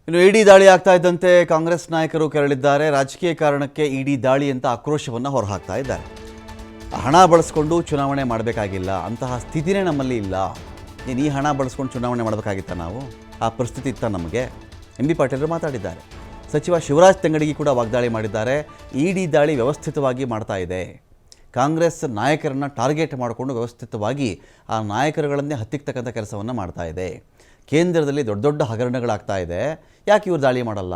ಇನ್ನು ಇಡಿ ದಾಳಿ ಆಗ್ತಾ ಇದ್ದಂತೆ ಕಾಂಗ್ರೆಸ್ ನಾಯಕರು ಕೆರಳಿದ್ದಾರೆ. ರಾಜಕೀಯ ಕಾರಣಕ್ಕೆ ಇಡಿ ದಾಳಿ ಅಂತ ಆಕ್ರೋಶವನ್ನು ಹೊರಹಾಕ್ತಾ ಇದ್ದಾರೆ. ಹಣ ಬಳಸ್ಕೊಂಡು ಚುನಾವಣೆ ಮಾಡಬೇಕಾಗಿಲ್ಲ, ಅಂತಹ ಸ್ಥಿತಿನೇ ನಮ್ಮಲ್ಲಿ ಇಲ್ಲ. ನೀನು ಈ ಹಣ ಬಳಸ್ಕೊಂಡು ಚುನಾವಣೆ ಮಾಡಬೇಕಾಗಿತ್ತ? ನಾವು ಆ ಪರಿಸ್ಥಿತಿ ಇತ್ತ ನಮಗೆ? ಎಂ ಬಿ ಪಾಟೀಲರು ಮಾತಾಡಿದ್ದಾರೆ. ಸಚಿವ ಶಿವರಾಜ್ ತಂಗಡಗಿ ಕೂಡ ವಾಗ್ದಾಳಿ ಮಾಡಿದ್ದಾರೆ. ಇಡಿ ದಾಳಿ ವ್ಯವಸ್ಥಿತವಾಗಿ ಮಾಡ್ತಾ ಇದೆ. ಕಾಂಗ್ರೆಸ್ ನಾಯಕರನ್ನು ಟಾರ್ಗೆಟ್ ಮಾಡಿಕೊಂಡು ವ್ಯವಸ್ಥಿತವಾಗಿ ಆ ನಾಯಕರುಗಳನ್ನೇ ಹತ್ತಿಕ್ಕತಕ್ಕಂಥ ಕೆಲಸವನ್ನು ಮಾಡ್ತಾ ಇದೆ. ಕೇಂದ್ರದಲ್ಲಿ ದೊಡ್ಡ ದೊಡ್ಡ ಹಗರಣಗಳಾಗ್ತಾ ಇದೆ, ಯಾಕೆ ಇವರು ದಾಳಿ ಮಾಡಲ್ಲ?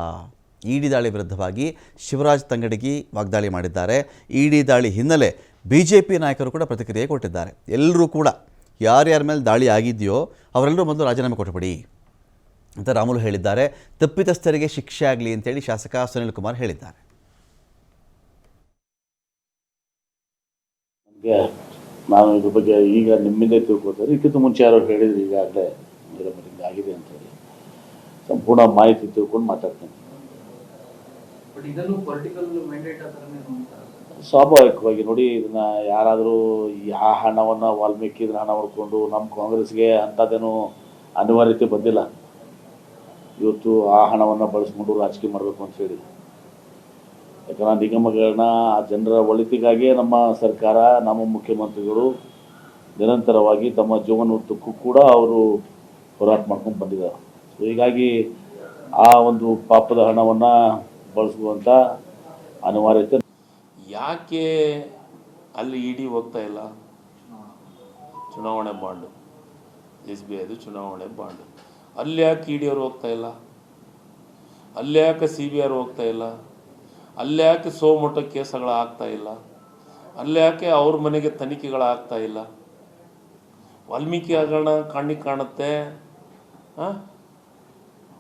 ಇಡಿ ದಾಳಿ ವಿರುದ್ಧವಾಗಿ ಶಿವರಾಜ್ ತಂಗಡಗಿ ವಾಗ್ದಾಳಿ ಮಾಡಿದ್ದಾರೆ. ಇಡಿ ದಾಳಿ ಹಿನ್ನೆಲೆ BJP ನಾಯಕರು ಕೂಡ ಪ್ರತಿಕ್ರಿಯೆ ಕೊಟ್ಟಿದ್ದಾರೆ. ಎಲ್ಲರೂ ಕೂಡ ಯಾರ್ಯಾರ ಮೇಲೆ ದಾಳಿ ಆಗಿದೆಯೋ ಅವರೆಲ್ಲರೂ ಮೊದಲು ರಾಜೀನಾಮೆ ಕೊಟ್ಟುಬಿಡಿ ಅಂತ ರಾಮುಲು ಹೇಳಿದ್ದಾರೆ. ತಪ್ಪಿತಸ್ಥರಿಗೆ ಶಿಕ್ಷೆ ಆಗಲಿ ಅಂತೇಳಿ ಶಾಸಕ ಸುನಿಲ್ ಕುಮಾರ್ ಹೇಳಿದ್ದಾರೆ. ನಾನು ಇದ್ರ ಬಗ್ಗೆ ಈಗ ನಿಮ್ಮಿಂದ ತಿಳ್ಕೊತಾರೆ. ಇದಕ್ಕಿಂತ ಮುಂಚೆ ಯಾರು ಹೇಳಿದ್ರು ಈಗಾಗಲೇ ಆಗಿದೆ ಅಂತ ಹೇಳಿ ಸಂಪೂರ್ಣ ಮಾಹಿತಿ ತಿಳ್ಕೊಂಡು ಮಾತಾಡ್ತೇನೆ. ಸ್ವಾಭಾವಿಕವಾಗಿ ನೋಡಿ, ಇದನ್ನ ಯಾರಾದರೂ ಆ ಹಣವನ್ನು ವಾಲ್ಮೀಕಿ ಇದನ್ನ ಹಣ ಹೊಡ್ಕೊಂಡು ನಮ್ಮ ಕಾಂಗ್ರೆಸ್ಗೆ ಅಂಥದ್ದೇನು ಅನಿವಾರ್ಯತೆ ಬಂದಿಲ್ಲ. ಇವತ್ತು ಆ ಹಣವನ್ನು ಬಳಸ್ಕೊಂಡು ರಾಜಕೀಯ ಮಾಡಬೇಕು ಅಂತ ಹೇಳಿ, ಯಾಕಂದ್ರೆ ನಿಗಮಗಳನ್ನ ಆ ಜನರ ಒಳಿತಿಗಾಗಿಯೇ ನಮ್ಮ ಸರ್ಕಾರ, ನಮ್ಮ ಮುಖ್ಯಮಂತ್ರಿಗಳು ನಿರಂತರವಾಗಿ ತಮ್ಮ ಜೀವನೋದ್ದಕ್ಕೂ ಕೂಡ ಅವರು ಹೋರಾಟ ಮಾಡ್ಕೊಂಡು ಬಂದಿದ್ದಾರೆ. ಸೊ ಹೀಗಾಗಿ ಆ ಒಂದು ಪಾಪದ ಹಣವನ್ನು ಬಳಸುವಂಥ ಅನಿವಾರ್ಯತೆ ಯಾಕೆ ಅಲ್ಲಿ ಇಡಿ ಹೋಗ್ತಾ ಇಲ್ಲ? ಚುನಾವಣೆ ಬಾಂಡು, SBIದು ಚುನಾವಣೆ ಬಾಂಡು, ಅಲ್ಲಿ ಯಾಕೆ ಇಡಿ ಅವರು ಹೋಗ್ತಾ ಇಲ್ಲ? ಅಲ್ಲಿ ಯಾಕೆ CBI ಹೋಗ್ತಾ ಇಲ್ಲ? ಅಲ್ಲಿ ಯಾಕೆ ಸೋಮೋಟ ಕೇಸುಗಳು ಆಗ್ತಾ ಇಲ್ಲ? ಅಲ್ಲಿ ಯಾಕೆ ಅವ್ರ ಮನೆಗೆ ತನಿಖೆಗಳಾಗ್ತಾ ಇಲ್ಲ? ವಾಲ್ಮೀಕಿ ಹಗರಣ ಕಣ್ಣಿಗೆ ಕಾಣುತ್ತೆ,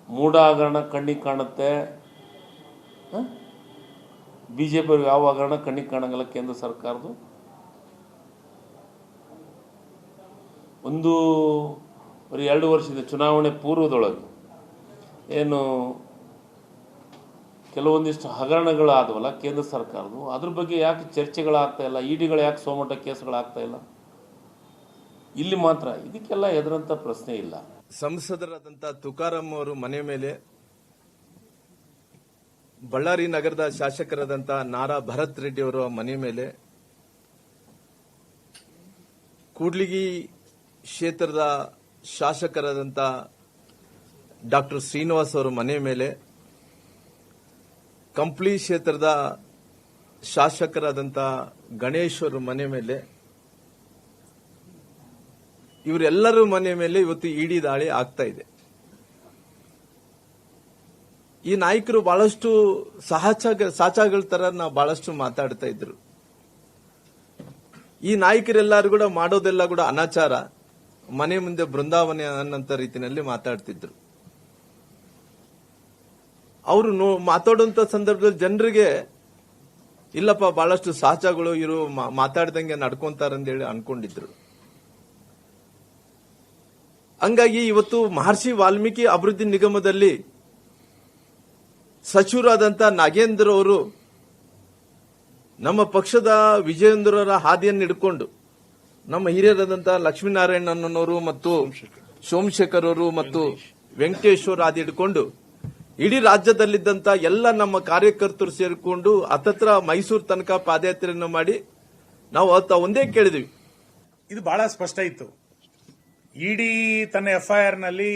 ಮೂಢ ಹಗರಣ ಕಣ್ಣಿಗೆ ಕಾಣುತ್ತೆ. BJP ಅವ್ರಿಗೆ ಯಾವ ಹಗರಣ ಕಣ್ಣಿಗೆ ಕಾಣಂಗಿಲ್ಲ ಕೇಂದ್ರ ಸರ್ಕಾರದ್ದು. ಒಂದು 2 ವರ್ಷದ ಚುನಾವಣೆ ಪೂರ್ವದೊಳಗೆ ಏನು ಕೆಲವೊಂದಿಷ್ಟು ಹಗರಣಗಳು ಆದವಲ್ಲ ಕೇಂದ್ರ ಸರ್ಕಾರದ್ದು, ಅದ್ರ ಬಗ್ಗೆ ಯಾಕೆ ಚರ್ಚೆಗಳಾಗ್ತಾ ಇಲ್ಲ? ಇಡಿಗಳು ಯಾಕೆ ಸೋಮೋಟ ಕೇಸುಗಳಾಗ್ತಾ ಇಲ್ಲ? ಇಲ್ಲಿ ಮಾತ್ರ ಇದಕ್ಕೆಲ್ಲ ಎದುರಂತ ಪ್ರಶ್ನೆ ಇಲ್ಲ. ಸಂಸದರಾದಂಥ ತುಕಾರಾಂ ಅವರು ಮನೆ ಮೇಲೆ, ಬಳ್ಳಾರಿ ನಗರದ ಶಾಸಕರಾದಂಥ ನಾರಾ ಭರತ್ ರೆಡ್ಡಿ ಅವರ ಮನೆ ಮೇಲೆ, ಕೂಡ್ಲಿಗಿ ಕ್ಷೇತ್ರದ ಶಾಸಕರಾದಂಥ ಡಾಕ್ಟರ್ ಶ್ರೀನಿವಾಸ್ ಅವರ ಮನೆ ಮೇಲೆ, ಕಂಪ್ಲಿ ಕ್ಷೇತ್ರದ ಶಾಸಕರಾದಂಥ ಗಣೇಶ್ ಅವರ ಮನೆ ಮೇಲೆ, ಇವರೆಲ್ಲರ ಮನೆ ಮೇಲೆ ಇವತ್ತು ಇಡಿ ದಾಳಿ ಆಗ್ತಾ ಇದೆ. ಈ ನಾಯಕರು ಬಹಳಷ್ಟು ಸಾಚಾಗಳ ತರ ನಾವು ಬಹಳಷ್ಟು ಮಾತಾಡ್ತಾ ಇದ್ರು. ಈ ನಾಯಕರೆಲ್ಲರೂ ಕೂಡ ಮಾಡೋದೆಲ್ಲ ಕೂಡ ಅನಾಚಾರ, ಮನೆ ಮುಂದೆ ಬೃಂದಾವನ ಅನ್ನಂತ ರೀತಿಯಲ್ಲಿ ಮಾತಾಡ್ತಿದ್ರು. ಅವರು ಮಾತಾಡುವಂತ ಸಂದರ್ಭದಲ್ಲಿ ಜನರಿಗೆ ಇಲ್ಲಪ್ಪ ಬಹಳಷ್ಟು ಸಾಚಾಗಳು ಇವರು ಮಾತಾಡ್ದಂಗೆ ನಡ್ಕೊಂತಾರಂತೇಳಿ ಅನ್ಕೊಂಡಿದ್ರು. ಹಂಗಾಗಿ ಇವತ್ತು ಮಹರ್ಷಿ ವಾಲ್ಮೀಕಿ ಅಭಿವೃದ್ಧಿ ನಿಗಮದಲ್ಲಿ ಸಚಿವರಾದಂಥ ನಾಗೇಂದ್ರ ಅವರು ನಮ್ಮ ಪಕ್ಷದ ವಿಜಯೇಂದ್ರರ ಹಾದಿಯನ್ನು ಹಿಡ್ಕೊಂಡು ನಮ್ಮ ಹಿರಿಯರಾದಂಥ ಲಕ್ಷ್ಮೀನಾರಾಯಣನವರು ಮತ್ತು ಸೋಮಶೇಖರ್ ಅವರು ಮತ್ತು ವೆಂಕಟೇಶ್ವರ ಹಾದಿ ಹಿಡ್ಕೊಂಡು ಇಡೀ ರಾಜ್ಯದಲ್ಲಿದ್ದಂತ ಎಲ್ಲ ನಮ್ಮ ಕಾರ್ಯಕರ್ತರು ಸೇರಿಕೊಂಡು ಹತ್ತತ್ರ ಮೈಸೂರು ತನಕ ಪಾದಯಾತ್ರೆಯನ್ನು ಮಾಡಿ ನಾವು ಒಂದೇ ಕೇಳಿದ್ವಿ. ಇದು ಬಹಳ ಸ್ಪಷ್ಟ ಇತ್ತು. ಇಡಿ ತನ್ನ FIR ನಲ್ಲಿ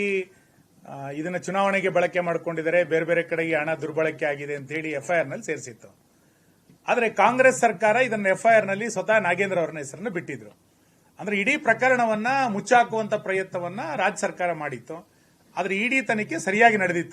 ಇದನ್ನ ಚುನಾವಣೆಗೆ ಬಳಕೆ ಮಾಡಿಕೊಂಡಿದ್ದಾರೆ, ಬೇರೆ ಬೇರೆ ಕಡೆಗೆ ಹಣ ದುರ್ಬಳಕೆ ಆಗಿದೆ ಅಂತ ಹೇಳಿ FIR ನಲ್ಲಿ ಸೇರಿಸಿತ್ತು. ಆದರೆ ಕಾಂಗ್ರೆಸ್ ಸರ್ಕಾರ ಇದನ್ನ FIR ನಲ್ಲಿ ಸ್ವತಃ ನಾಗೇಂದ್ರ ಅವರ ಹೆಸರನ್ನು ಬಿಟ್ಟಿದ್ರು. ಅಂದ್ರೆ ಇಡೀ ಪ್ರಕರಣವನ್ನ ಮುಚ್ಚಾಕುವಂತ ಪ್ರಯತ್ನವನ್ನ ರಾಜ್ಯ ಸರ್ಕಾರ ಮಾಡಿತ್ತು. ಆದ್ರೆ ಇಡಿ ತನಿಖೆ ಸರಿಯಾಗಿ ನಡೆದಿತ್ತು.